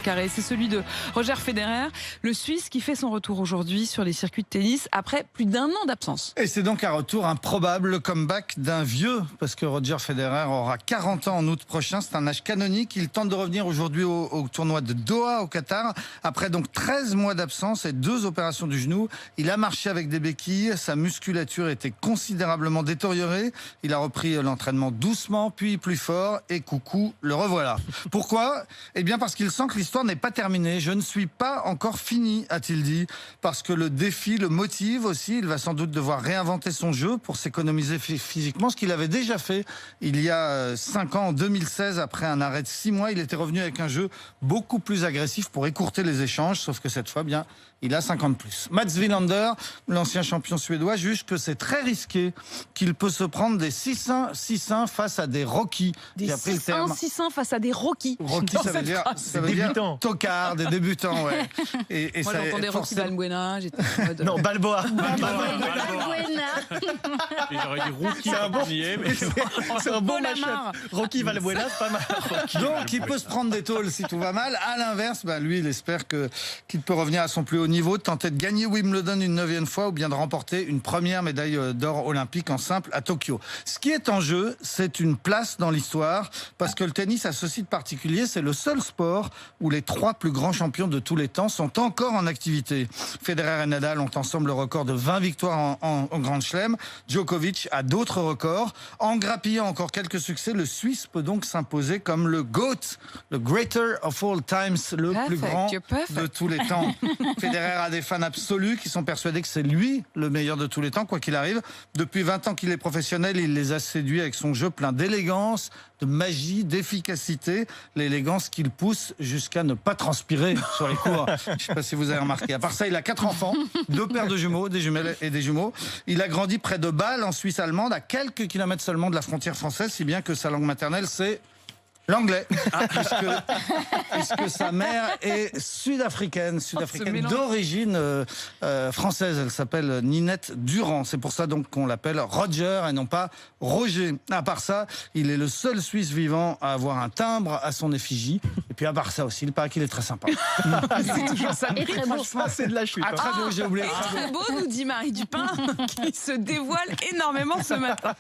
Carré, c'est celui de Roger Federer, le Suisse qui fait son retour aujourd'hui sur les circuits de tennis après plus d'1 an d'absence. Et c'est donc un retour improbable, le comeback d'un vieux, parce que Roger Federer aura 40 ans en août prochain, c'est un âge canonique. Il tente de revenir aujourd'hui au tournoi de Doha au Qatar, après donc 13 mois d'absence et 2 opérations du genou. Il a marché avec des béquilles, sa musculature était considérablement détériorée. Il a repris l'entraînement doucement, puis plus fort, et coucou, le revoilà. Pourquoi ? Eh bien parce qu'il sent que l'histoire n'est pas terminée. Je ne suis pas encore fini, a-t-il dit, parce que le défi le motive aussi. Il va sans doute devoir réinventer son jeu pour s'économiser physiquement, ce qu'il avait déjà fait il y a 5 ans, en 2016, après un arrêt de 6 mois. Il était revenu avec un jeu beaucoup plus agressif pour écourter les échanges, sauf que cette fois, bien, il a 50 plus. Mats Wilander, l'ancien champion suédois, juge que c'est très risqué, qu'il peut se prendre des 6-1 face à des rookies. Des 6-1 face à des rookies. Rookie, ça veut dire tocard, des débutants, ouais. Et moi, j'entendais Rocky Balbuena, j'étais en mode... Non, Balboa. J'aurais dit Rookie, c'est un bon match. Rocky Balbuena, c'est pas mal. Donc, il peut se prendre des tôles si tout va mal. À l'inverse, lui, il espère qu'il peut revenir à son plus haut niveau, tenter de gagner Wimbledon une 9e fois ou bien de remporter une première médaille d'or olympique en simple à Tokyo. Ce qui est en jeu, c'est une place dans l'histoire, parce que le tennis a ceci de particulier, c'est le seul sport où les 3 plus grands champions de tous les temps sont encore en activité. Federer et Nadal ont ensemble le record de 20 victoires en Grand Chelem. Djokovic a d'autres records. En grappillant encore quelques succès, le Suisse peut donc s'imposer comme le GOAT, le Greater of All Times, le plus grand de tous les temps. Federer a des fans absolus qui sont persuadés que c'est lui le meilleur de tous les temps, quoi qu'il arrive. Depuis 20 ans qu'il est professionnel, il les a séduits avec son jeu plein d'élégance, de magie, d'efficacité. L'élégance qu'il pousse jusqu'à ne pas transpirer sur les cours. Je ne sais pas si vous avez remarqué. À part ça, il a 4 enfants, 2 paires de jumeaux, des jumelles et des jumeaux. Il a grandi près de Bâle, en Suisse allemande, à quelques kilomètres seulement de la frontière française, si bien que sa langue maternelle, c'est l'anglais, puisque sa mère est sud-africaine d'origine française. Elle s'appelle Ninette Durand. C'est pour ça donc qu'on l'appelle Roger et non pas Roger. À part ça, il est le seul Suisse vivant à avoir un timbre à son effigie. Et puis à part ça aussi, il paraît qu'il est très sympa. C'est toujours ça. Et très beau. C'est de la chute. Ah, très beau, j'ai oublié. Très beau, nous dit Marie Dupin, qui se dévoile énormément ce matin.